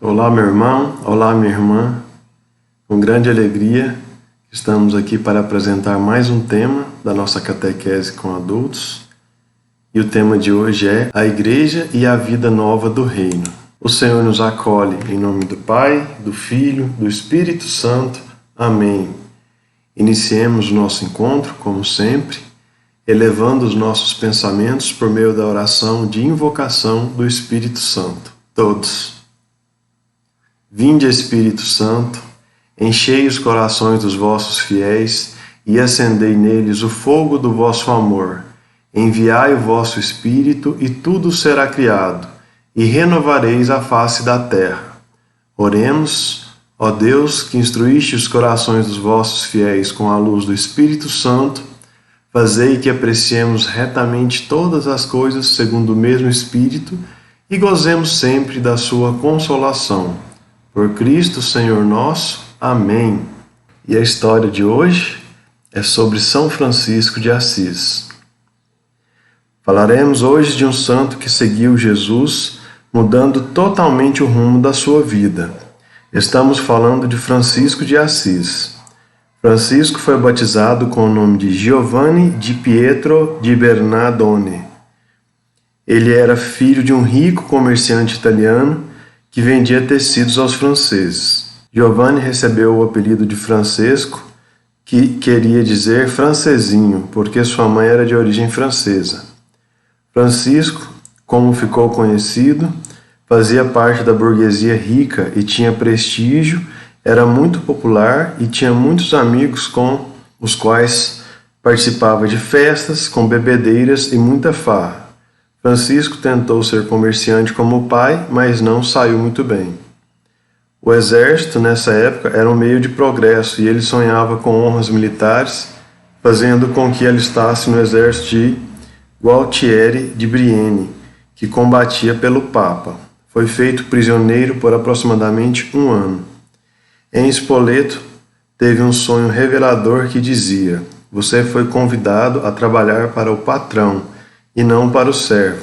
Olá, meu irmão, olá, minha irmã. Com grande alegria, estamos aqui para apresentar mais um tema da nossa catequese com adultos. E o tema de hoje é a Igreja e a Vida Nova do Reino. O Senhor nos acolhe em nome do Pai, do Filho, do Espírito Santo. Amém. Iniciemos o nosso encontro, como sempre, elevando os nossos pensamentos por meio da oração de invocação do Espírito Santo. Todos. Vinde, Espírito Santo, enchei os corações dos vossos fiéis e acendei neles o fogo do vosso amor. Enviai o vosso Espírito e tudo será criado, e renovareis a face da terra. Oremos, ó Deus, que instruíste os corações dos vossos fiéis com a luz do Espírito Santo, fazei que apreciemos retamente todas as coisas segundo o mesmo Espírito e gozemos sempre da sua consolação. Por Cristo, Senhor nosso. Amém. E a história de hoje é sobre São Francisco de Assis. Falaremos hoje de um santo que seguiu Jesus, mudando totalmente o rumo da sua vida. Estamos falando de Francisco de Assis. Francisco foi batizado com o nome de Giovanni di Pietro di Bernardone. Ele era filho de um rico comerciante italiano que vendia tecidos aos franceses. Giovanni recebeu o apelido de Francesco, que queria dizer francesinho, porque sua mãe era de origem francesa. Francisco, como ficou conhecido, fazia parte da burguesia rica e tinha prestígio, era muito popular e tinha muitos amigos com os quais participava de festas, com bebedeiras e muita farra. Francisco tentou ser comerciante como o pai, mas não saiu muito bem. O exército, nessa época, era um meio de progresso e ele sonhava com honras militares, fazendo com que alistasse no exército de Gualtieri de Brienne, que combatia pelo Papa. Foi feito prisioneiro por aproximadamente 1 ano. Em Spoleto, teve um sonho revelador que dizia: você foi convidado a trabalhar para o patrão e não para o servo.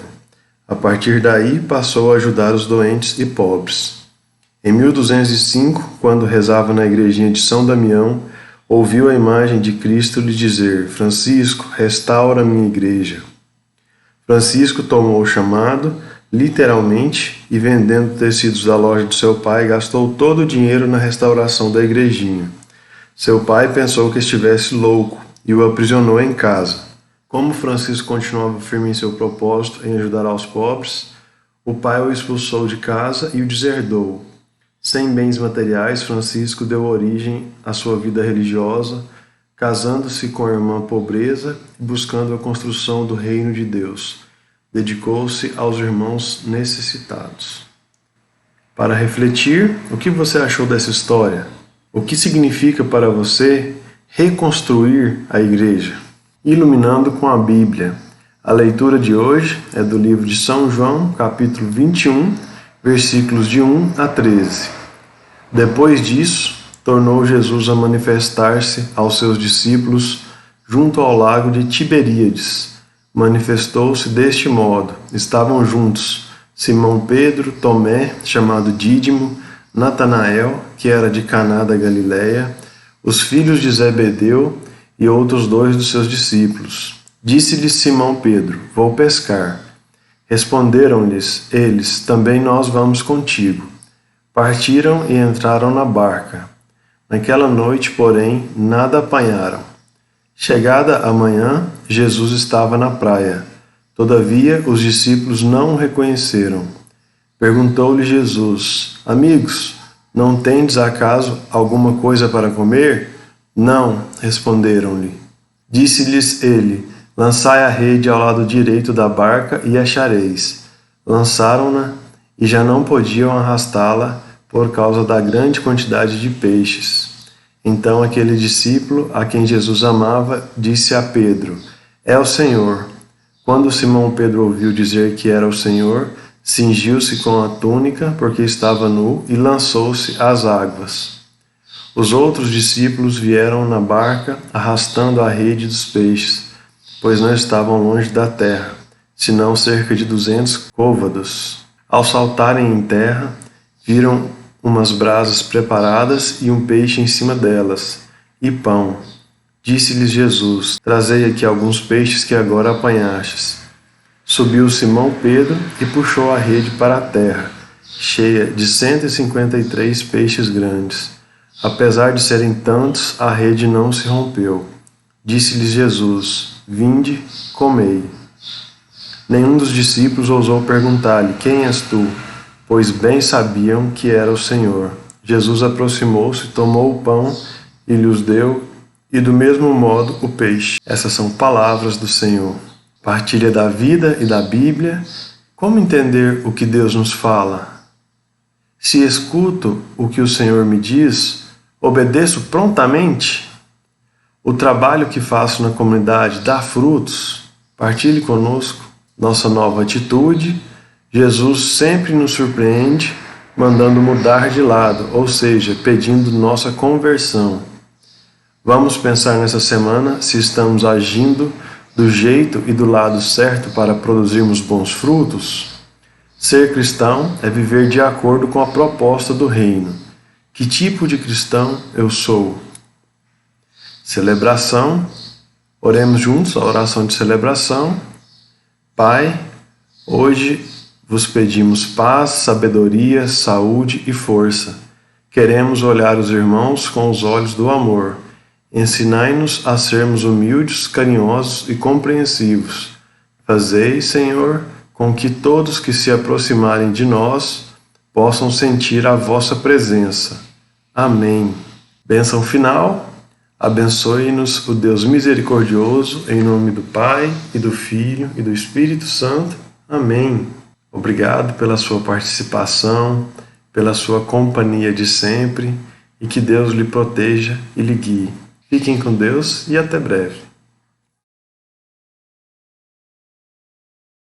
A partir daí, passou a ajudar os doentes e pobres. Em 1205, quando rezava na igrejinha de São Damião, ouviu a imagem de Cristo lhe dizer: Francisco, restaura minha igreja. Francisco tomou o chamado, literalmente, e vendendo tecidos da loja de seu pai, gastou todo o dinheiro na restauração da igrejinha. Seu pai pensou que estivesse louco e o aprisionou em casa. Como Francisco continuava firme em seu propósito em ajudar aos pobres, o pai o expulsou de casa e o deserdou. Sem bens materiais, Francisco deu origem à sua vida religiosa, casando-se com a irmã pobreza e buscando a construção do reino de Deus. Dedicou-se aos irmãos necessitados. Para refletir, o que você achou dessa história? O que significa para você reconstruir a igreja? Iluminando com a Bíblia. A leitura de hoje é do livro de São João, capítulo 21, versículos de 1 a 13. Depois disso, tornou Jesus a manifestar-se aos seus discípulos junto ao lago de Tiberíades. Manifestou-se deste modo: estavam juntos Simão Pedro, Tomé, chamado Dídimo, Natanael, que era de Caná da Galileia, os filhos de Zebedeu e outros 2 dos seus discípulos. Disse-lhes Simão Pedro: vou pescar. Responderam-lhes eles: também nós vamos contigo. Partiram e entraram na barca. Naquela noite, porém, nada apanharam. Chegada a manhã, Jesus estava na praia. Todavia, os discípulos não o reconheceram. Perguntou-lhe Jesus: amigos, não tendes acaso alguma coisa para comer? Não, responderam-lhe. Disse-lhes ele: lançai a rede ao lado direito da barca e achareis. Lançaram-na e já não podiam arrastá-la por causa da grande quantidade de peixes. Então aquele discípulo, a quem Jesus amava, disse a Pedro: é o Senhor. Quando Simão Pedro ouviu dizer que era o Senhor, cingiu-se com a túnica, porque estava nu, e lançou-se às águas. Os outros discípulos vieram na barca, arrastando a rede dos peixes, pois não estavam longe da terra, senão cerca de 200 côvados. Ao saltarem em terra, Viram umas brasas preparadas e um peixe em cima delas, e pão. Disse-lhes Jesus: Trazei aqui alguns peixes que agora apanhastes. Subiu Simão Pedro e puxou a rede para a terra, cheia de 153 peixes grandes. Apesar de serem tantos, a rede não se rompeu. Disse-lhes Jesus: Vinde, comei. Nenhum dos discípulos ousou perguntar-lhe: Quem és tu? Pois bem sabiam que era o Senhor. Jesus aproximou-se, tomou o pão e lhes deu, e do mesmo modo o peixe. Essas são palavras do Senhor. Partilha da vida e da Bíblia. Como entender o que Deus nos fala? Se escuto o que o Senhor me diz, obedeço prontamente? O trabalho que faço na comunidade dá frutos? Partilhe conosco nossa nova atitude. Jesus sempre nos surpreende, mandando mudar de lado, ou seja, pedindo nossa conversão. Vamos pensar nessa semana se estamos agindo do jeito e do lado certo para produzirmos bons frutos? Ser cristão é viver de acordo com a proposta do reino. Que tipo de cristão eu sou? Celebração. Oremos juntos a oração de celebração. Pai, hoje vos pedimos paz, sabedoria, saúde e força. Queremos olhar os irmãos com os olhos do amor. Ensinai-nos a sermos humildes, carinhosos e compreensivos. Fazei, Senhor, com que todos que se aproximarem de nós possam sentir a vossa presença. Amém. Bênção final. Abençoe-nos o Deus misericordioso, em nome do Pai, e do Filho, e do Espírito Santo. Amém. Obrigado pela sua participação, pela sua companhia de sempre, e que Deus lhe proteja e lhe guie. Fiquem com Deus e até breve.